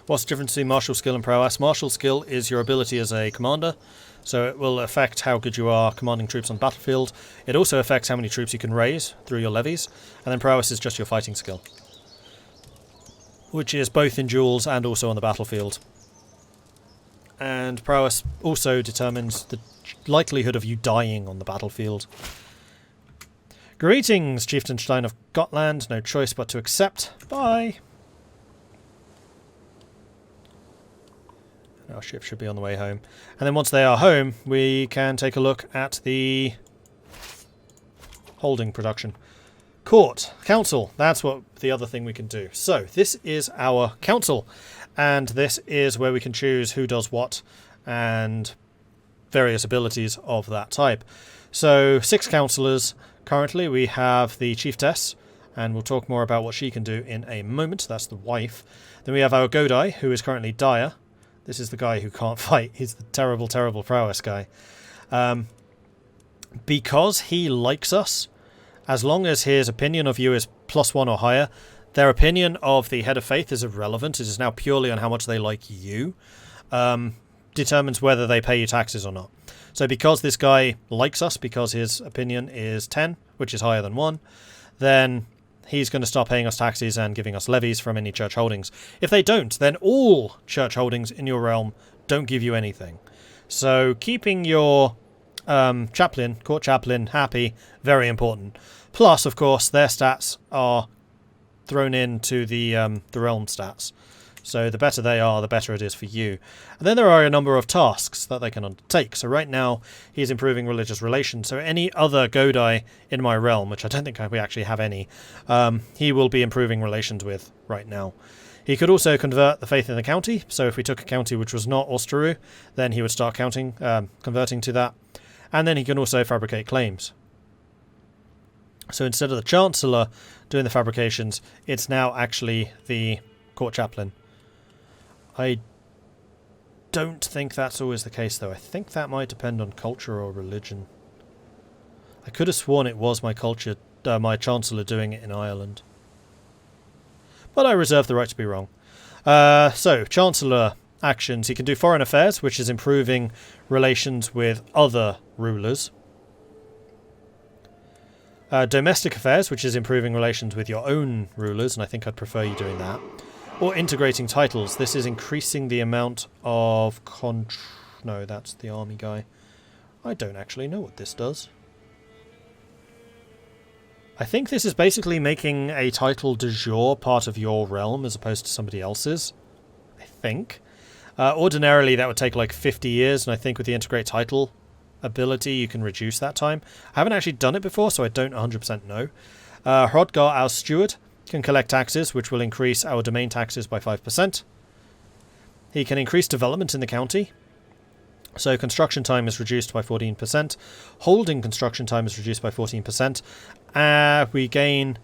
What's the difference between martial skill and prowess? Martial skill is your ability as a commander, so it will affect how good you are commanding troops on the battlefield. It also affects how many troops you can raise through your levies, and then prowess is just your fighting skill, which is both in duels and also on the battlefield. And prowess also determines the likelihood of you dying on the battlefield. Greetings, Chieftainstein of Gotland. No choice but to accept. Bye. Our ship should be on the way home. And then once they are home, we can take a look at the holding production. Court. Council. That's what the other thing we can do. So, this is our council. And this is where we can choose who does what and various abilities of that type. So, 6 councillors. Currently, we have the chiefess, and we'll talk more about what she can do in a moment. That's the wife. Then we have our Godai, who is currently dire. This is the guy who can't fight. He's the terrible, terrible prowess guy. Because he likes us, as long as his opinion of you is +1 or higher, their opinion of the head of faith is irrelevant. It is now purely on how much they like you. Determines whether they pay you taxes or not. So because this guy likes us, because his opinion is 10, which is higher than 1, then he's going to start paying us taxes and giving us levies from any church holdings. If they don't, then all church holdings in your realm don't give you anything. So keeping your court chaplain happy, very important. Plus, of course, their stats are thrown into the realm stats. So the better they are, the better it is for you. And then there are a number of tasks that they can undertake. So right now, he's improving religious relations. So any other Godai in my realm, which I don't think we actually have any, he will be improving relations with right now. He could also convert the faith in the county. So if we took a county which was not Osteru, then he would start converting to that. And then he can also fabricate claims. So instead of the Chancellor doing the fabrications, it's now actually the court chaplain. I don't think that's always the case, though. I think that might depend on culture or religion. I could have sworn it was my Chancellor doing it in Ireland. But I reserve the right to be wrong. So, Chancellor Actions. He can do foreign affairs, which is improving relations with other rulers. Domestic affairs, which is improving relations with your own rulers, and I think I'd prefer you doing that. Or integrating titles. This is increasing the amount of no, that's the army guy. I don't actually know what this does. I think this is basically making a title de jure part of your realm as opposed to somebody else's. I think. Ordinarily that would take like 50 years, and I think with the integrate title ability you can reduce that time. I haven't actually done it before, so I don't 100% know. Hrodgar, our steward, can collect taxes, which will increase our domain taxes by 5%. He can increase development in the county. So construction time is reduced by 14%. Holding construction time is reduced by 14%. We gain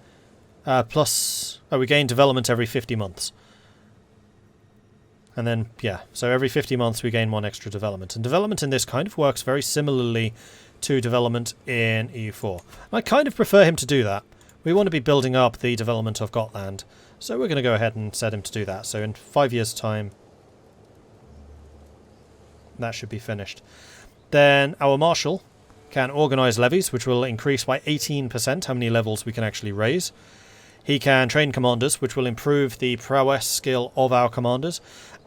development every 50 months. And then, yeah, so every 50 months we gain 1 extra development. And development in this kind of works very similarly to development in EU4. I kind of prefer him to do that. We want to be building up the development of Gotland, so we're going to go ahead and set him to do that. So in 5 years' time, that should be finished. Then our Marshal can organise levies, which will increase by 18% how many levels we can actually raise. He can train commanders, which will improve the prowess skill of our commanders,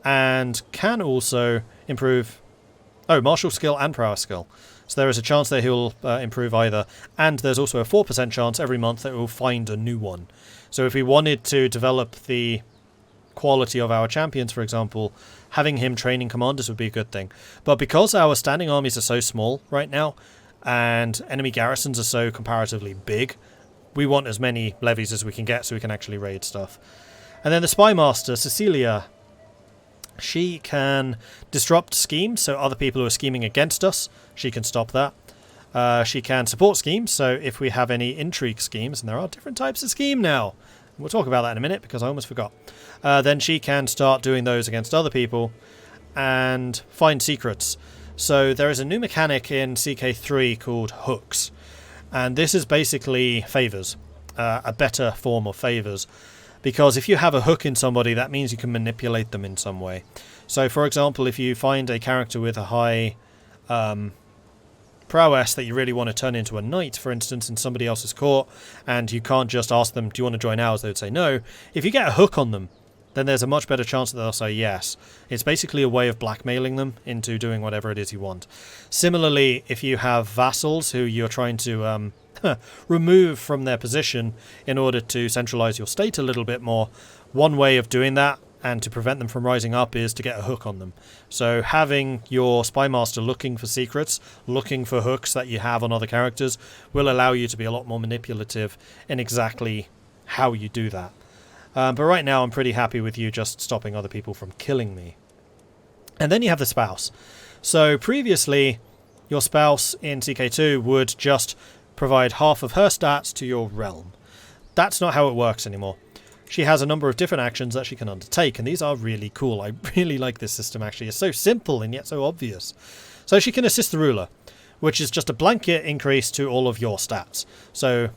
and can also improve martial skill and prowess skill. So there is a chance that he'll improve either, and there's also a 4% chance every month that we'll find a new one. So if we wanted to develop the quality of our champions, for example, having him training commanders would be a good thing. But because our standing armies are so small right now, and enemy garrisons are so comparatively big, we want as many levies as we can get so we can actually raid stuff. And then the Spy Master, Cecilia. She can disrupt schemes, so other people who are scheming against us, she can stop that. She can support schemes, so if we have any intrigue schemes, and there are different types of scheme now, we'll talk about that in a minute because I almost forgot, then she can start doing those against other people and find secrets. So there is a new mechanic in CK3 called hooks, and this is basically favours, a better form of favours. because if you have a hook in somebody, that means you can manipulate them in some way. So, for example, if you find a character with a high prowess that you really want to turn into a knight, for instance, in somebody else's court, and you can't just ask them, do you want to join ours? They would say no. If you get a hook on them, then there's a much better chance that they'll say yes. It's basically a way of blackmailing them into doing whatever it is you want. Similarly, if you have vassals who you're trying to remove from their position in order to centralize your state a little bit more, one way of doing that and to prevent them from rising up is to get a hook on them. So having your spy master looking for secrets, looking for hooks that you have on other characters, will allow you to be a lot more manipulative in exactly how you do that. But right now I'm pretty happy with you just stopping other people from killing me. And then you have the spouse. So previously, your spouse in CK2 would just provide half of her stats to your realm. That's not how it works anymore. She has a number of different actions that she can undertake, and these are really cool. I really like this system, actually. It's so simple and yet so obvious. So she can assist the ruler, which is just a blanket increase to all of your stats. So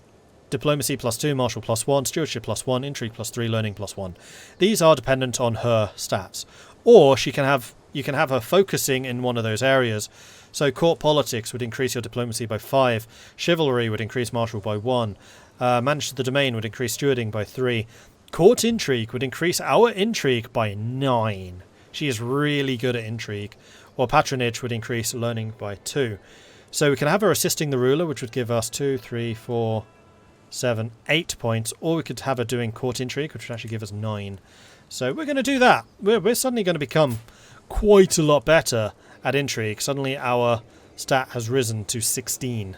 diplomacy +2, martial +1, stewardship +1, intrigue +3, learning +1. These are dependent on her stats. Or you can have her focusing in one of those areas. So court politics would increase your diplomacy by 5, chivalry would increase martial by 1, manage the domain would increase stewarding by 3, court intrigue would increase our intrigue by 9. She is really good at intrigue. Or patronage would increase learning by 2. So we can have her assisting the ruler, which would give us 2, 3, 4, 7, 8 points. Or we could have her doing court intrigue, which would actually give us 9. So we're going to do that. We're suddenly going to become quite a lot better at intrigue. Suddenly our stat has risen to 16.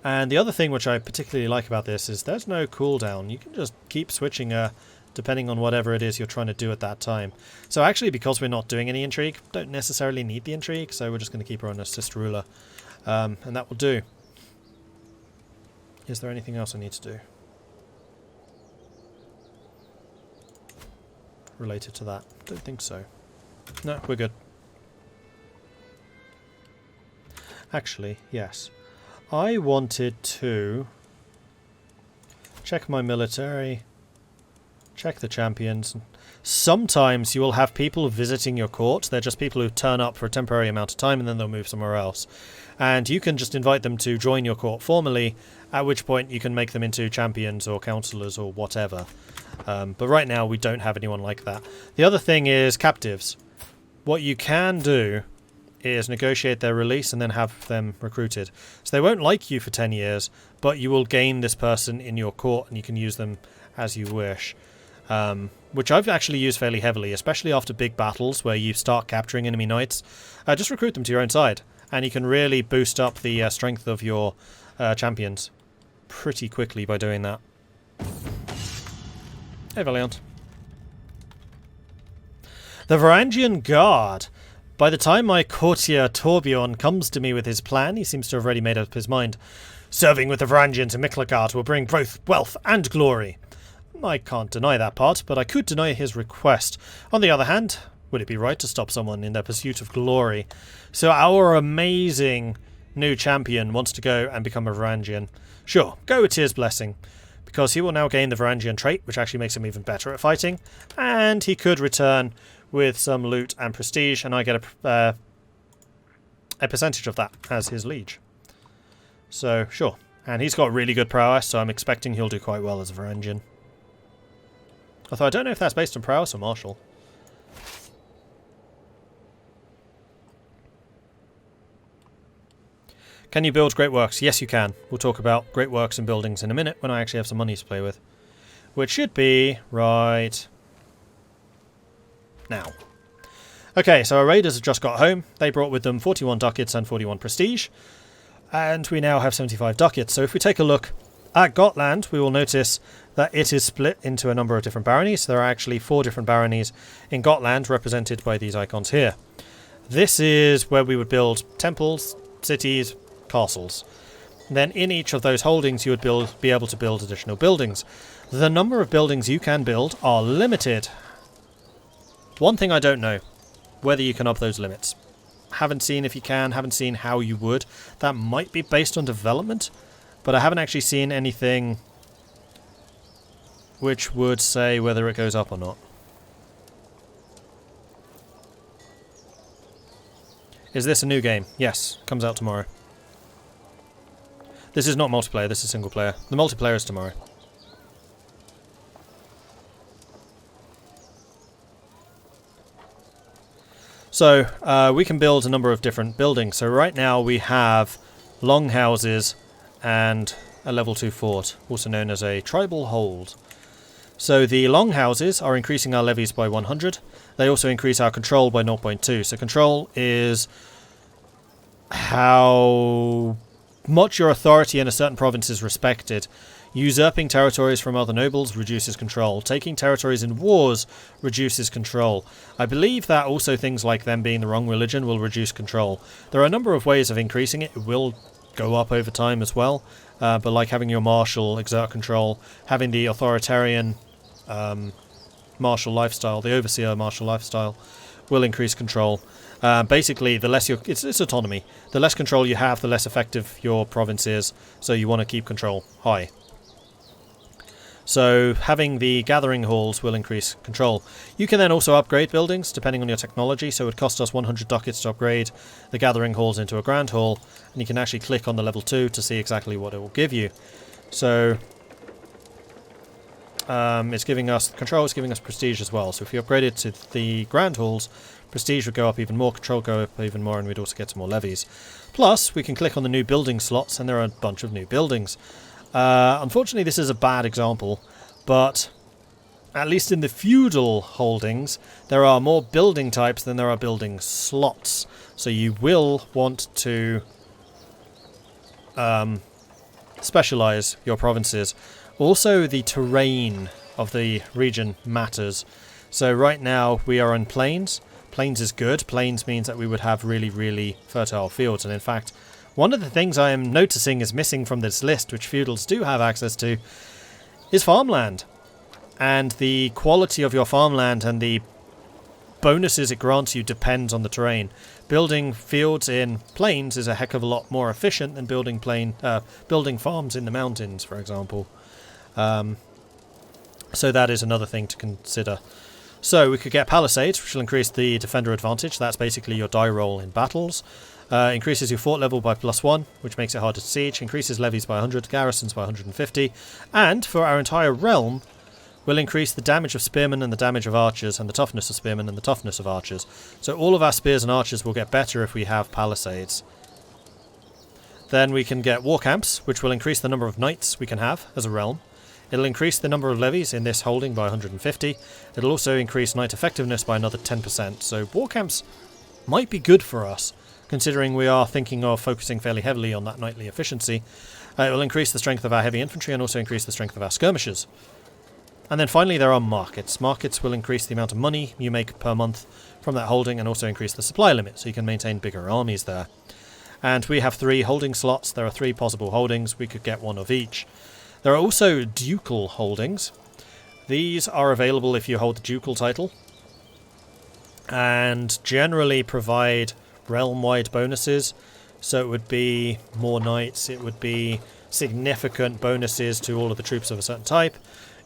And the other thing which I particularly like about this is there's no cooldown. You can just keep switching her depending on whatever it is you're trying to do at that time. So actually, because we're not doing any intrigue, don't necessarily need the intrigue, so we're just going to keep her on assist ruler. And that will do. Is there anything else I need to do related to that? Don't think so. No, we're good. Actually, yes. I wanted to check my military, check the champions. Sometimes you will have people visiting your court. They're just people who turn up for a temporary amount of time and then they'll move somewhere else. And you can just invite them to join your court formally, at which point you can make them into champions or councillors or whatever. But right now we don't have anyone like that. The other thing is captives. What you can do is negotiate their release and then have them recruited. So they won't like you for 10 years, but you will gain this person in your court and you can use them as you wish. Which I've actually used fairly heavily, especially after big battles where you start capturing enemy knights. Just recruit them to your own side, and you can really boost up the strength of your champions pretty quickly by doing that. Hey, Valiant. The Varangian Guard. By the time my courtier Torbjorn comes to me with his plan, he seems to have already made up his mind. Serving with the Varangians in Miklagard will bring both wealth and glory. I can't deny that part, but I could deny his request. On the other hand, would it be right to stop someone in their pursuit of glory? So our amazing new champion wants to go and become a Varangian. Sure, go with his blessing, because he will now gain the Varangian trait, which actually makes him even better at fighting, and he could return with some loot and prestige, and I get a percentage of that as his liege. So, sure. And he's got really good prowess, so I'm expecting he'll do quite well as a Varangian. Although I don't know if that's based on prowess or martial. Can you build great works? Yes, you can. We'll talk about great works and buildings in a minute when I actually have some money to play with. Which should be right now. Okay, so our raiders have just got home. They brought with them 41 ducats and 41 prestige. And we now have 75 ducats. So if we take a look at Gotland, we will notice that it is split into a number of different baronies. There are actually 4 different baronies in Gotland, represented by these icons here. This is where we would build temples, cities, castles. Then in each of those holdings you would be able to build additional buildings. The number of buildings you can build are limited. One thing I don't know, whether you can up those limits. Haven't seen if you can, haven't seen how you would. That might be based on development, but I haven't actually seen anything which would say whether it goes up or not. Is this a new game? Yes, comes out tomorrow. This is not multiplayer, this is single player. The multiplayer is tomorrow. So, we can build a number of different buildings. So right now we have longhouses and a level 2 fort, also known as a tribal hold. So the longhouses are increasing our levies by 100. They also increase our control by 0.2. So control is how much your authority in a certain province is respected. Usurping territories from other nobles reduces control. Taking territories in wars reduces control. I believe that also things like them being the wrong religion will reduce control. There are a number of ways of increasing it. It will go up over time as well. But like having your marshal exert control, having the authoritarian martial lifestyle, the overseer martial lifestyle, will increase control. Basically, the less it's autonomy. The less control you have, the less effective your province is. So you want to keep control high. So having the gathering halls will increase control. You can then also upgrade buildings depending on your technology. So it would cost us 100 ducats to upgrade the gathering halls into a grand hall, and you can actually click on the level 2 to see exactly what it will give you. So it's giving us control, it's giving us prestige as well. So if you upgrade it to the grand halls, prestige would go up even more, control go up even more, and we'd also get some more levies. Plus, we can click on the new building slots, and there are a bunch of new buildings. Unfortunately, this is a bad example, but at least in the feudal holdings, there are more building types than there are building slots. So you will want to specialize your provinces. Also, the terrain of the region matters. So right now we are on plains. Plains is good. Plains means that we would have really, really fertile fields. And in fact, one of the things I am noticing is missing from this list, which feudals do have access to, is farmland. And the quality of your farmland and the bonuses it grants you depends on the terrain. Building fields in plains is a heck of a lot more efficient than building farms in the mountains, for example. So that is another thing to consider. So we could get Palisades, which will increase the defender advantage. That's basically your die roll in battles. Increases your fort level by +1, which makes it harder to siege. Increases levies by 100, garrisons by 150. And for our entire realm, will increase the damage of spearmen and the damage of archers, and the toughness of spearmen and the toughness of archers. So all of our spears and archers will get better if we have Palisades. Then we can get war camps, which will increase the number of knights we can have as a realm. It'll increase the number of levies in this holding by 150. It'll also increase knight effectiveness by another 10%. So war camps might be good for us, considering we are thinking of focusing fairly heavily on that knightly efficiency. It will increase the strength of our heavy infantry and also increase the strength of our skirmishers. And then finally there are markets. Markets will increase the amount of money you make per month from that holding and also increase the supply limit, so you can maintain bigger armies there. And we have 3 holding slots. There are 3 possible holdings. We could get 1 of each. There are also ducal holdings. These are available if you hold the ducal title and generally provide realm-wide bonuses. So it would be more knights, it would be significant bonuses to all of the troops of a certain type.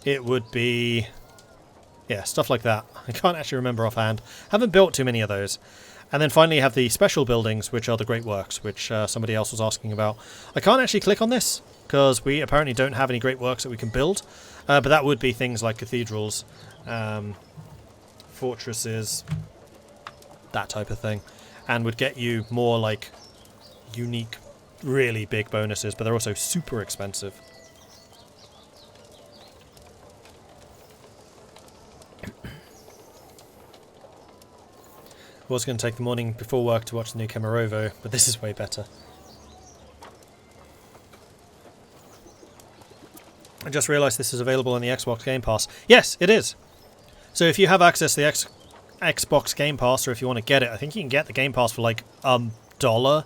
It would be, yeah, stuff like that. I can't actually remember offhand. Haven't built too many of those. And then finally you have the special buildings, which are the great works, which somebody else was asking about. I can't actually click on this, because we apparently don't have any great works that we can build. But that would be things like cathedrals, fortresses, that type of thing. And would get you more like unique, really big bonuses, but they're also super expensive. I was going to take the morning before work to watch the new Kemerovo, but this is way better. I just realised this is available on the Xbox Game Pass. Yes, it is! So if you have access to the Xbox Game Pass, or if you want to get it, I think you can get the Game Pass for like $1 for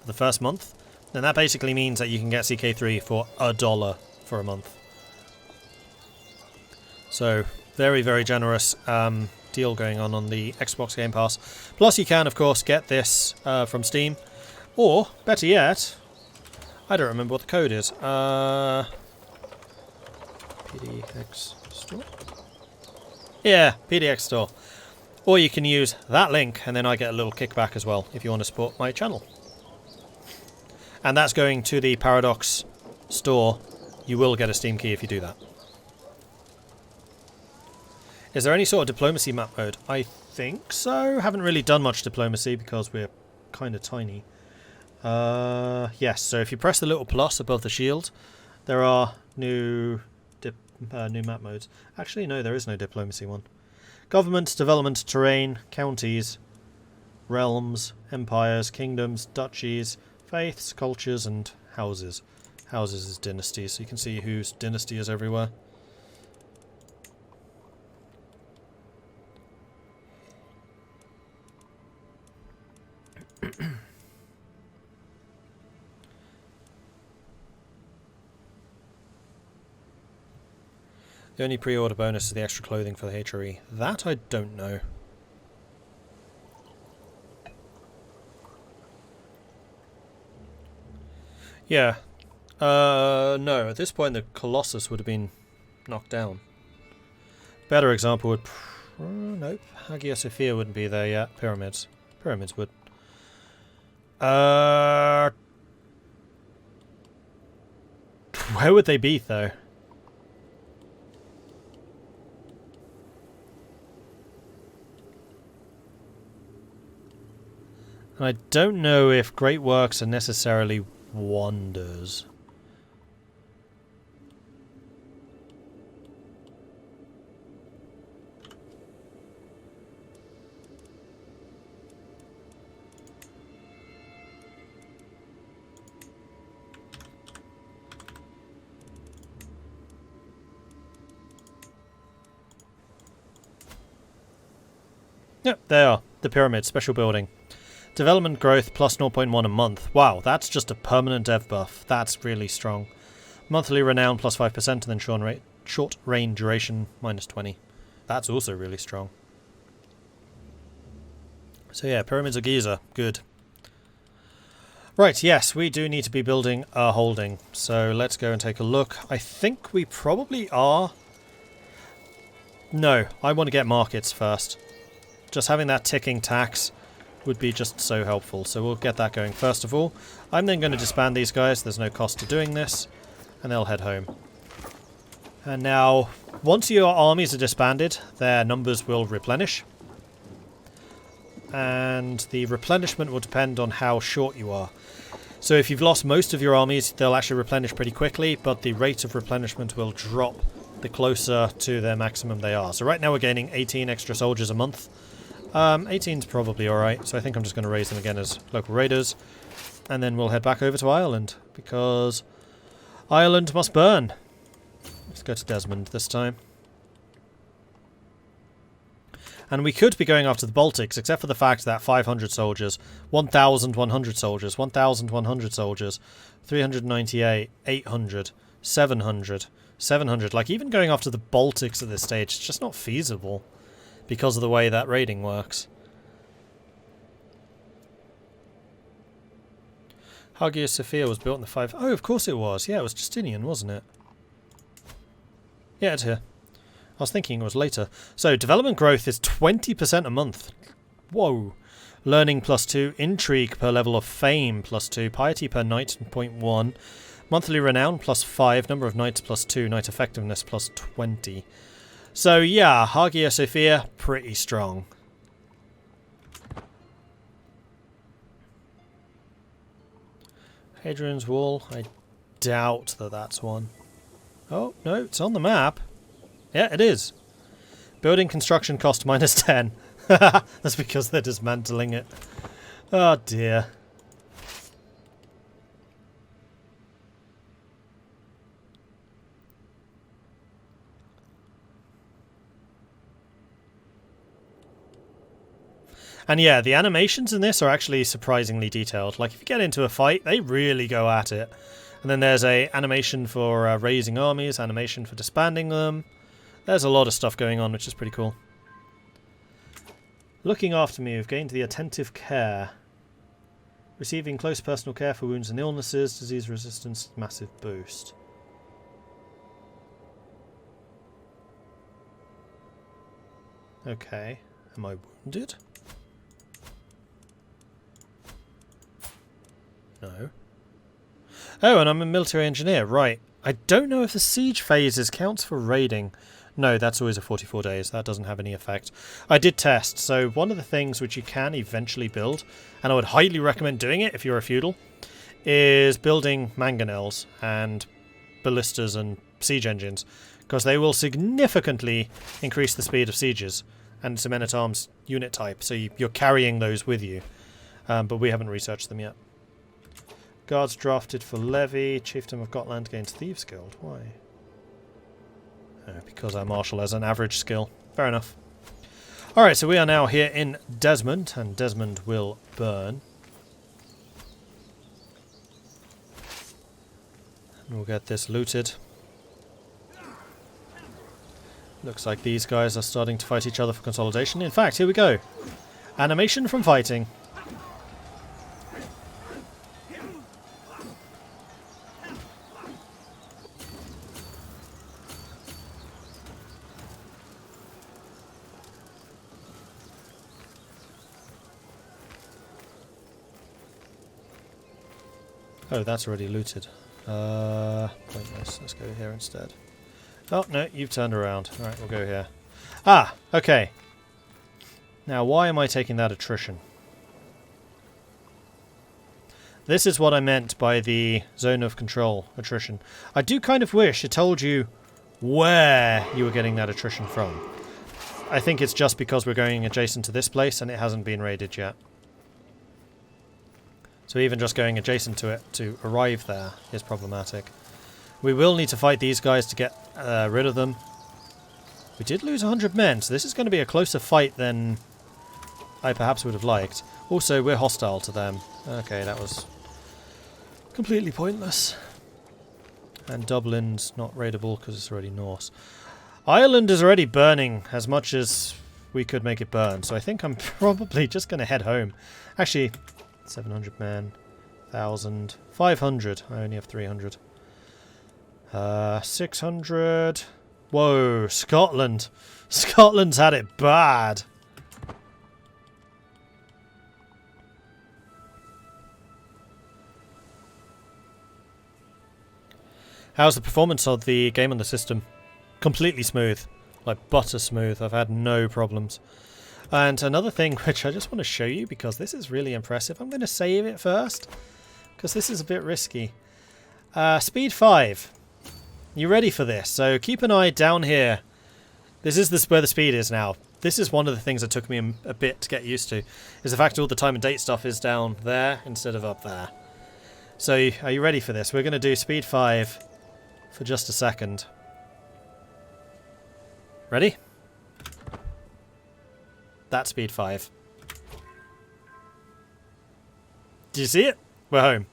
the first month. Then that basically means that you can get CK3 for $1 for a month. So, very, very generous deal going on the Xbox Game Pass. Plus you can, of course, get this from Steam. Or, better yet, I don't remember what the code is. PDX Store? Yeah, PDX store. Or you can use that link and then I get a little kickback as well if you want to support my channel. And that's going to the Paradox store. You will get a Steam key if you do that. Is there any sort of diplomacy map mode? I think so. Haven't really done much diplomacy because we're kind of tiny. Yes, so if you press the little plus above the shield, there are new map modes. Actually, no, there is no diplomacy one. Government, development, terrain, counties, realms, empires, kingdoms, duchies, faiths, cultures, and houses. Houses is dynasties, so you can see whose dynasty is everywhere. The only pre-order bonus is the extra clothing for the HRE. That I don't know. Yeah. No, at this point the Colossus would have been knocked down. Better example would... nope. Hagia Sophia wouldn't be there yet. Pyramids. Pyramids would. Where would they be, though? And I don't know if great works are necessarily wonders. Yep, they are. The pyramid, special building. Development growth plus 0.1 a month. Wow, that's just a permanent dev buff. That's really strong. Monthly renown plus 5% and then short range duration minus 20. That's also really strong. So yeah, Pyramids of Giza. Good. Right, yes, we do need to be building a holding. So let's go and take a look. I think we probably are... No, I want to get markets first. Just having that ticking tax would be just so helpful. So we'll get that going first of all. I'm then going to disband these guys. There's no cost to doing this. And they'll head home. And now, once your armies are disbanded, their numbers will replenish. And the replenishment will depend on how short you are. So if you've lost most of your armies, they'll actually replenish pretty quickly, but the rate of replenishment will drop the closer to their maximum they are. So right now we're gaining 18 extra soldiers a month. 18's probably alright, so I think I'm just going to raise them again as local raiders. And then we'll head back over to Ireland, because Ireland must burn. Let's go to Desmond this time. And we could be going after the Baltics, except for the fact that 500 soldiers, 1,100 soldiers, 1,100 soldiers, 398, 800, 700, 700. Like, even going after the Baltics at this stage, it's just not feasible. Because of the way that raiding works. Hagia Sophia was built in the 5... Oh, of course it was. Yeah, it was Justinian, wasn't it? Yeah, it's here. I was thinking it was later. So, development growth is 20% a month. Whoa. Learning +2. Intrigue per level of fame +2. Piety per knight 0.1. Monthly renown +5. Number of knights +2. Knight effectiveness +20. So yeah, Hagia Sophia, pretty strong. Hadrian's Wall, I doubt that that's one. Oh, no, it's on the map. Yeah, it is. Building construction cost -10. That's because they're dismantling it. Oh dear. And yeah, the animations in this are actually surprisingly detailed. Like, if you get into a fight, they really go at it. And then there's a animation for raising armies, animation for disbanding them. There's a lot of stuff going on, which is pretty cool. Looking after me, we've gained the attentive care. Receiving close personal care for wounds and illnesses, disease resistance, massive boost. Okay. Am I wounded? No. Oh, and I'm a military engineer. Right. I don't know if the siege phases counts for raiding. No, that's always a 44 days. That doesn't have any effect. I did test. So one of the things which you can eventually build, and I would highly recommend doing it if you're a feudal, is building mangonels and ballistas and siege engines, because they will significantly increase the speed of sieges, and it's a men-at-arms unit type, so you're carrying those with you. But we haven't researched them yet. Guards drafted for levy. Chieftain of Gotland gains Thieves Guild. Why? Oh, because our marshal has an average skill. Fair enough. Alright, so we are now here in Desmond, and Desmond will burn. And we'll get this looted. Looks like these guys are starting to fight each other for consolidation. In fact, here we go. Animation from fighting. Oh, that's already looted. Pointless. Let's go here instead. Oh, no, you've turned around. Alright, we'll go here. Ah, okay. Now, why am I taking that attrition? This is what I meant by the zone of control attrition. I do kind of wish it told you where you were getting that attrition from. I think it's just because we're going adjacent to this place and it hasn't been raided yet. So even just going adjacent to it to arrive there is problematic. We will need to fight these guys to get rid of them. We did lose 100 men, so this is going to be a closer fight than I perhaps would have liked. Also, we're hostile to them. Okay, that was completely pointless. And Dublin's not raidable because it's already Norse. Ireland is already burning as much as we could make it burn, so I think I'm probably just going to head home. Actually, 700 men, 1,000, 500. I only have 300. 600. Whoa, Scotland. Scotland's had it bad. How's the performance of the game on the system? Completely smooth. Like butter smooth. I've had no problems. And another thing which I just want to show you because this is really impressive. I'm going to save it first because this is a bit risky. Speed 5. You ready for this? So keep an eye down here. This is where the speed is now. This is one of the things that took me a bit to get used to. Is the fact all the time and date stuff is down there instead of up there. So are you ready for this? We're going to do speed 5 for just a second. Ready? That's speed 5. Do you see it? We're home.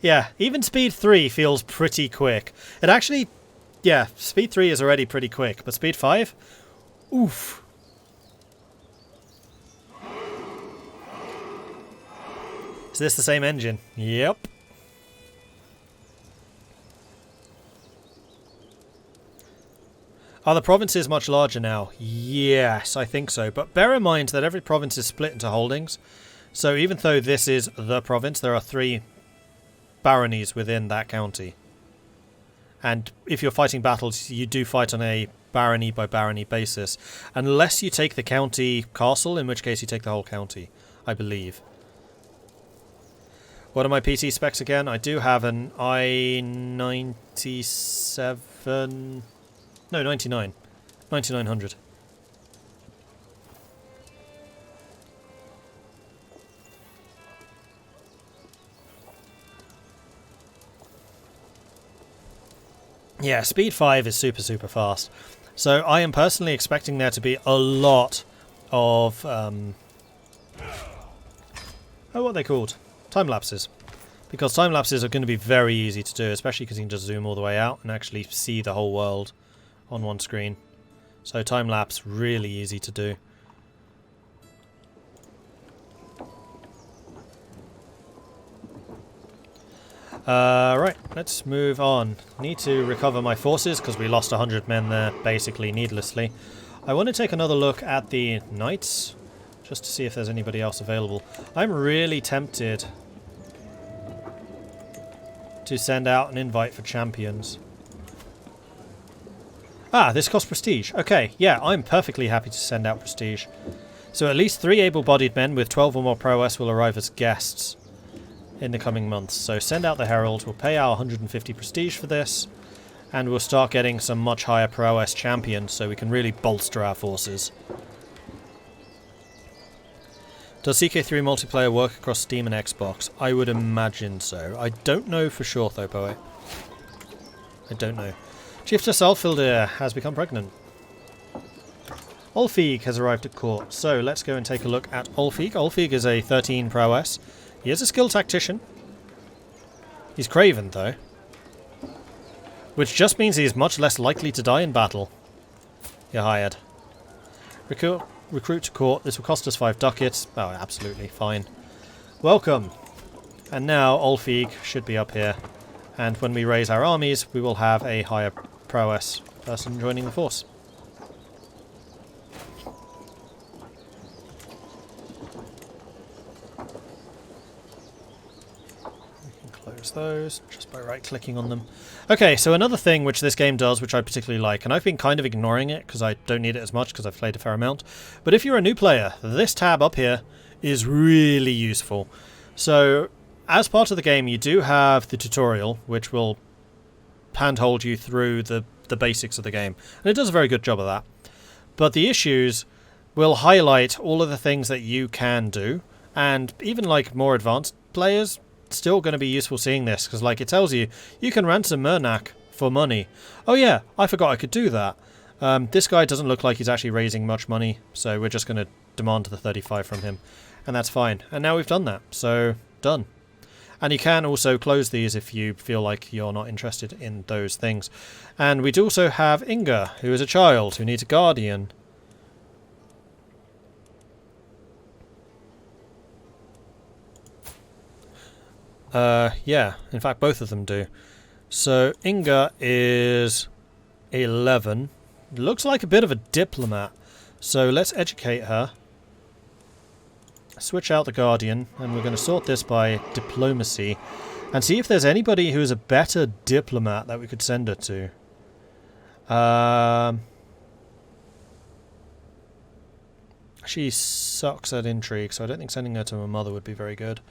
Yeah, even speed 3 feels pretty quick. It actually, yeah, speed 3 is already pretty quick, but speed 5? Oof. Is this the same engine? Yep. Are the provinces much larger now? Yes, I think so. But bear in mind that every province is split into holdings. So even though this is the province, there are 3 baronies within that county. And if you're fighting battles, you do fight on a barony by barony basis. Unless you take the county castle, in which case you take the whole county, I believe. What are my PT specs again? I do have an I-97... No, 99. 9900. Yeah, speed 5 is super, super fast. So I am personally expecting there to be a lot of... oh, what are they called? Time lapses. Because time lapses are going to be very easy to do, especially because you can just zoom all the way out and actually see the whole world on one screen. So time lapse, really easy to do. Right, let's move on. Need to recover my forces because we lost 100 men there, basically needlessly. I want to take another look at the knights, just to see if there's anybody else available. I'm really tempted to send out an invite for champions. Ah, this costs prestige. Okay, yeah, I'm perfectly happy to send out prestige. So at least 3 able-bodied men with 12 or more prowess will arrive as guests in the coming months. So send out the herald, we'll pay our 150 prestige for this, and we'll start getting some much higher prowess champions so we can really bolster our forces. Does CK3 multiplayer work across Steam and Xbox? I would imagine so. I don't know for sure though, Poet. I don't know. Chieftess Alfildir has become pregnant. Ulfig has arrived at court, so let's go and take a look at Ulfig. Ulfig is a 13 prowess. He is a skilled tactician. He's craven though, which just means he is much less likely to die in battle. You're hired. Recruit to court. This will cost us 5 ducats. Oh, absolutely fine. Welcome. And now Ulfig should be up here. And when we raise our armies, we will have a higher prowess person joining the force. Close those just by right-clicking on them. Okay, so another thing which this game does, which I particularly like, and I've been kind of ignoring it because I don't need it as much because I've played a fair amount, but if you're a new player, this tab up here is really useful. So, as part of the game, you do have the tutorial, which will handhold you through the basics of the game, and it does a very good job of that. But the issues will highlight all of the things that you can do, and even like more advanced players, still going to be useful seeing this, because like it tells you, you can ransom Murnak for money. Oh yeah, I forgot I could do that. This guy doesn't look like he's actually raising much money, so we're just going to demand the 35 from him, and that's fine. And now we've done that, so done. And you can also close these if you feel like you're not interested in those things. And we do also have Inga, who is a child who needs a guardian. Yeah, in fact both of them do. So Inga is 11. Looks like a bit of a diplomat. So let's educate her. Switch out the guardian, and we're going to sort this by diplomacy and see if there's anybody who is a better diplomat that we could send her to. She sucks at intrigue, so I don't think sending her to her mother would be very good.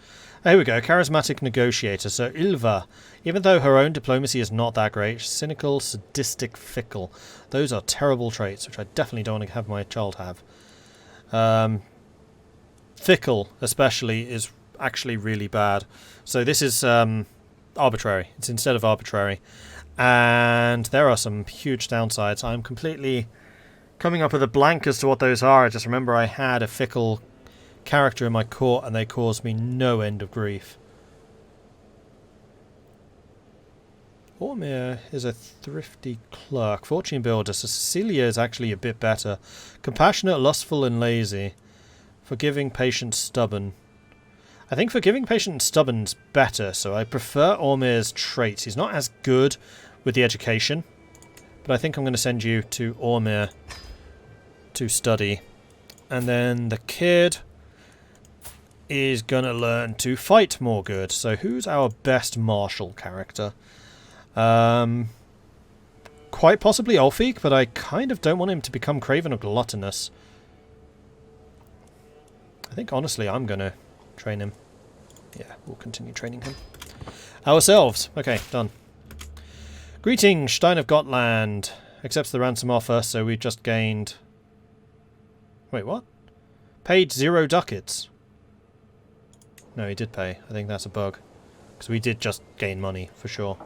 Here we go, charismatic negotiator. So Ylva, even though her own diplomacy is not that great, cynical, sadistic, fickle. Those are terrible traits, which I definitely don't want to have my child have. Fickle, especially, is actually really bad. So this is arbitrary. It's instead of arbitrary. And there are some huge downsides. I'm completely coming up with a blank as to what those are. I just remember I had a fickle character in my court and they caused me no end of grief. Ormir is a thrifty clerk. Fortune builder. So Cecilia is actually a bit better. Compassionate, lustful and lazy. Forgiving, patient, stubborn. I think forgiving, patient and stubborn's better, so I prefer Ormir's traits. He's not as good with the education, but I think I'm going to send you to Ormir to study. And then the kid is going to learn to fight more good. So who's our best martial character? Quite possibly Ulfig, but I kind of don't want him to become craven or gluttonous. I think honestly I'm going to train him. Yeah, we'll continue training him. Ourselves. Okay, done. Greetings, Count of Gotland. Accepts the ransom offer, so we've just gained... Wait, what? Paid 0 ducats. No, he did pay. I think that's a bug. Because we did just gain money, for sure.